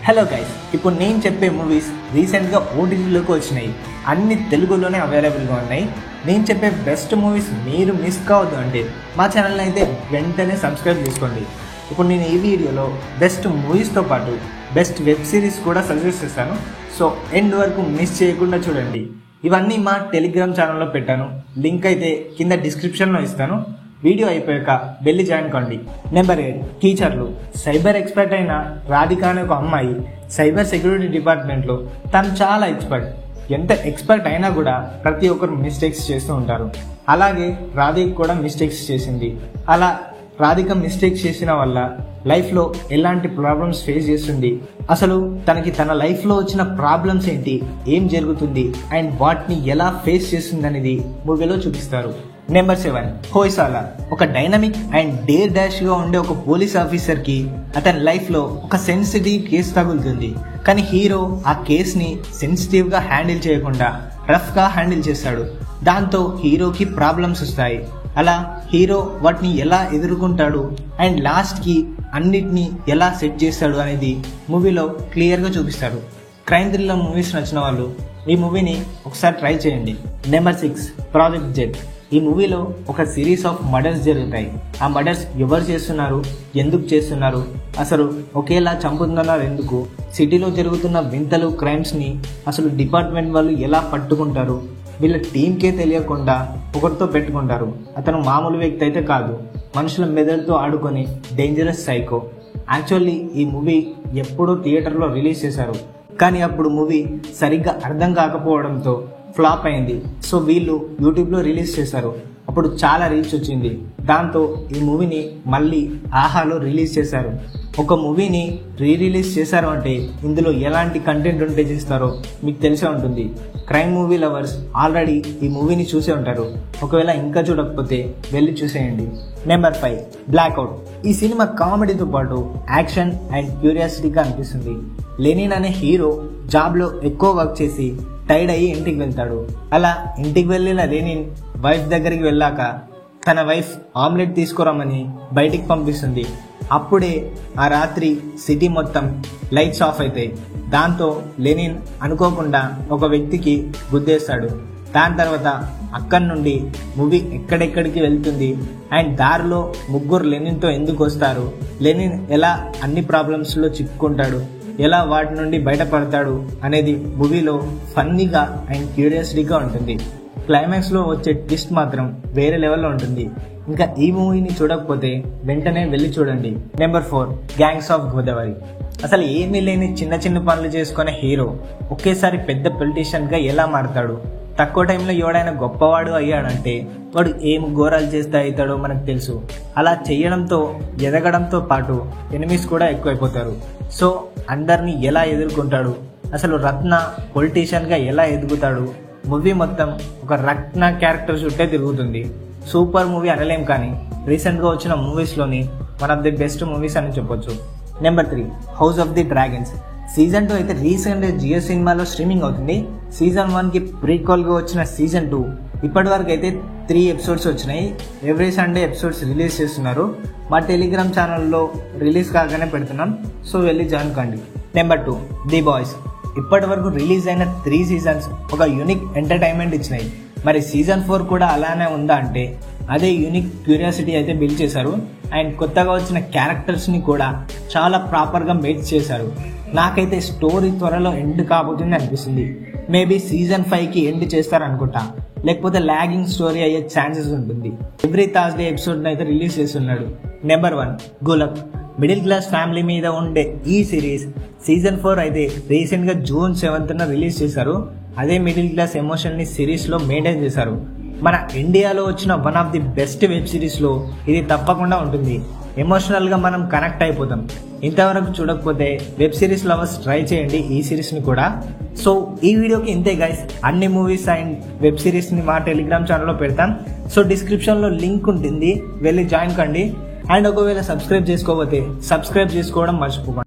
Hello guys, ఇప్పుడు నేను చెప్పే మూవీస్ రీసెంట్గా ఓటీటీలోకి వచ్చినాయి. అన్ని తెలుగులోనే అవైలబుల్గా ఉన్నాయి. నేను చెప్పే బెస్ట్ మూవీస్ మీరు మిస్ కావద్దు అంటే మా ఛానల్ని అయితే వెంటనే సబ్స్క్రైబ్ చేసుకోండి. ఇప్పుడు నేను ఈ వీడియోలో బెస్ట్ మూవీస్తో పాటు బెస్ట్ వెబ్ సిరీస్ కూడా సజెస్ట్ చేస్తాను. సో ఎండ్ వరకు మిస్ చేయకుండా చూడండి. ఇవన్నీ మా టెలిగ్రామ్ ఛానల్లో పెట్టాను. లింక్ అయితే కింద డిస్క్రిప్షన్లో ఇస్తాను. వీడియో అయిపోయాక వెళ్ళి జాయిన్ కండి. నెంబర్ 8, టీచర్లు. సైబర్ ఎక్స్పర్ట్ అయిన రాధిక అనే ఒక అమ్మాయి సైబర్ సెక్యూరిటీ డిపార్ట్మెంట్లో తను చాలా ఎక్స్పర్ట్. ఎంత ఎక్స్పర్ట్ అయినా కూడా ప్రతి ఒక్కరు మిస్టేక్స్ చేస్తూ ఉంటారు. అలాగే రాధిక కూడా మిస్టేక్స్ చేసింది. అలా రాధిక మిస్టేక్స్ చేసిన వల్ల లైఫ్లో ఎలాంటి ప్రాబ్లమ్స్ ఫేస్ చేస్తుంది, అసలు తనకి తన లైఫ్లో వచ్చిన ప్రాబ్లమ్స్ ఏంటి, ఏం జరుగుతుంది అండ్ వాటిని ఎలా ఫేస్ చేస్తుంది అనేది మూవీలో చూపిస్తారు. నెంబర్ 7, హోయ్సాలా. ఒక డైనమిక్ అండ్ డేర్ డాష్గా ఉండే ఒక పోలీస్ ఆఫీసర్కి అతని లైఫ్లో ఒక సెన్సిటివ్ కేసు తగులుతుంది. కానీ హీరో ఆ కేసుని సెన్సిటివ్గా హ్యాండిల్ చేయకుండా రఫ్గా హ్యాండిల్ చేస్తాడు. దాంతో హీరోకి ప్రాబ్లమ్స్ వస్తాయి. అలా హీరో వాటిని ఎలా ఎదుర్కొంటాడు అండ్ లాస్ట్కి అన్నిటినీ ఎలా సెట్ చేస్తాడు అనేది మూవీలో క్లియర్గా చూపిస్తారు. క్రైమ్ థ్రిల్లర్ మూవీస్ నచ్చిన వాళ్ళు ఈ మూవీని ఒకసారి ట్రై చేయండి. Number 6, project Z. ఈ మూవీలో ఒక సిరీస్ ఆఫ్ మర్డర్స్ జరుగుతాయి. ఆ మర్డర్స్ ఎవరు చేస్తున్నారు, ఎందుకు చేస్తున్నారు, అసలు ఒకేలా చంపుతున్నారు ఎందుకు, సిటీలో జరుగుతున్న వింతలు క్రైమ్స్ని అసలు డిపార్ట్మెంట్ వాళ్ళు ఎలా పట్టుకుంటారు, వీళ్ళ టీంకే తెలియకుండా ఒకరితో పెట్టుకుంటారు. అతను మామూలు వ్యక్తి అయితే కాదు, మనుషుల మెదడుతో ఆడుకొని డేంజరస్ సైకో. యాక్చువల్లీ ఈ మూవీ ఎప్పుడో థియేటర్లో రిలీజ్ చేశారు, కానీ అప్పుడు మూవీ సరిగ్గా అర్థం కాకపోవడంతో ఫ్లాప్ అయింది. సో వీళ్ళు యూట్యూబ్లో రిలీజ్ చేశారు. అప్పుడు చాలా రీచ్ వచ్చింది. దాంతో ఈ మూవీని మళ్ళీ ఆహాలో రిలీజ్ చేశారు. ఒక మూవీని రిలీజ్ చేశారు అంటే ఇందులో ఎలాంటి కంటెంట్ ఉంటే చేస్తారో మీకు తెలిసే ఉంటుంది. క్రైమ్ మూవీ లవర్స్ ఆల్రెడీ ఈ మూవీని చూసే ఉంటారు. ఒకవేళ ఇంకా చూడకపోతే వెళ్ళి చూసేయండి. Number 5, blackout. ఈ సినిమా కామెడీతో పాటు యాక్షన్ అండ్ క్యూరియాసిటీగా అనిపిస్తుంది. లెనిన్ అనే హీరో జాబ్లో ఎక్కువ వర్క్ చేసి టైర్డ్ అయ్యి ఇంటికి వెళ్తాడు. అలా ఇంటికి వెళ్ళిన లెనిన్ వైఫ్ దగ్గరికి వెళ్ళాక తన వైఫ్ ఆమ్లెట్ తీసుకురమ్మని బయటికి పంపిస్తుంది. అప్పుడే ఆ రాత్రి సిటీ మొత్తం లైట్స్ ఆఫ్ అవుతాయి. దాంతో లెనిన్ అనుకోకుండా ఒక వ్యక్తికి గుద్దేస్తాడు. దాని తర్వాత అక్కడి నుండి మూవీ ఎక్కడెక్కడికి వెళ్తుంది అండ్ దారిలో ముగ్గురు లెనిన్తో ఎందుకు వస్తారు, లెనిన్ ఎలా అన్ని ప్రాబ్లమ్స్లో చిక్కుకుంటాడు, ఎలా వాటి నుండి బయటపడతాడు అనేది మూవీలో ఫన్నీగా అండ్ క్యూరియాసిటీగా ఉంటుంది. క్లైమాక్స్లో వచ్చే ట్విస్ట్ మాత్రం వేరే లెవెల్లో ఉంటుంది. ఇంకా ఈ మూవీని చూడకపోతే వెంటనే వెళ్ళి చూడండి. Number 4, gangs of Godavari. అసలు ఏమీ లేని చిన్న చిన్న పనులు చేసుకునే హీరో ఒకేసారి పెద్ద పొలిటీషియన్గా ఎలా మారతాడు, తక్కువ టైంలో ఎవడైనా గొప్పవాడు అయ్యాడంటే వాడు ఏం ఘోరాలు చేస్తే అవుతాడో మనకు తెలుసు. అలా చేయడంతో ఎదగడంతో పాటు ఎనిమీస్ కూడా ఎక్కువైపోతారు. సో అందరినీ ఎలా ఎదుర్కొంటాడు, అసలు రత్న పొలిటీషియన్గా ఎలా ఎదుగుతాడు, మూవీ మొత్తం ఒక రత్న క్యారెక్టర్ చుట్టే తిరుగుతుంది. సూపర్ మూవీ అనలేం, కానీ రీసెంట్గా వచ్చిన మూవీస్లోని one of the best movies అని చెప్పొచ్చు. Number 3, house of the dragons. Season 2 అయితే రీసెంట్గా జియో సినిమాలో స్ట్రీమింగ్ అవుతుంది. సీజన్ 1కి ప్రీక్వల్గా వచ్చిన సీజన్ 2 ఇప్పటి వరకు అయితే 3 ఎపిసోడ్స్ వచ్చినాయి. ఎవ్రీ సండే ఎపిసోడ్స్ రిలీజ్ చేస్తున్నారు. మా టెలిగ్రామ్ ఛానల్లో రిలీజ్ కాగానే పెడుతున్నాం. సో వెళ్ళి జాయిన్ కండి. Number 2, the boys. ఇప్పటి వరకు రిలీజ్ అయిన 3 సీజన్స్ ఒక యూనిక్ ఎంటర్టైన్మెంట్ ఇచ్చినాయి. మరి సీజన్ 4 కూడా అలానే ఉందా అంటే అదే యూనిక్ క్యూరియాసిటీ అయితే బిల్డ్ చేశారు. అండ్ కొత్తగా వచ్చిన క్యారెక్టర్స్ని కూడా చాలా ప్రాపర్గా మేక్ చేశారు. నాకైతే స్టోరీ త్వరలో ఎండ్ కాబోతుంది అనిపిస్తుంది. మేబీ సీజన్ 5కి ఎండ్ చేస్తారనుకుంటా, లేకపోతే లాగింగ్ స్టోరీ అయ్యే ఛాన్సెస్ ఉంటుంది. ఎవ్రీ థర్స్డే ఎపిసోడ్ని అయితే రిలీజ్ చేస్తున్నాడు. నెంబర్ 1, గులక్. మిడిల్ క్లాస్ ఫ్యామిలీ మీద ఉండే ఈ సిరీస్ సీజన్ 4 అయితే రీసెంట్గా జూన్ 7న రిలీజ్ చేశారు. అదే మిడిల్ క్లాస్ ఎమోషన్ని సిరీస్లో మెయింటైన్ చేశారు. మన ఇండియాలో వచ్చిన one of the best web సిరీస్లో ఇది తప్పకుండా ఉంటుంది. ఎమోషనల్గా మనం కనెక్ట్ అయిపోతాం. ఇంతవరకు చూడకపోతే వెబ్ సిరీస్ లవర్స్ ట్రై చేయండి ఈ సిరీస్ని కూడా. సో ఈ వీడియోకి ఇంతే గైస్. అన్ని మూవీస్ అండ్ వెబ్ సిరీస్ని మా టెలిగ్రామ్ ఛానల్లో పెడతాం. సో డిస్క్రిప్షన్లో లింక్ ఉంటుంది, వెళ్ళి జాయిన్ కండి. అండ్ ఒకవేళ సబ్స్క్రైబ్ చేసుకోకపోతే సబ్స్క్రైబ్ చేసుకోవడం మర్చిపోకండి.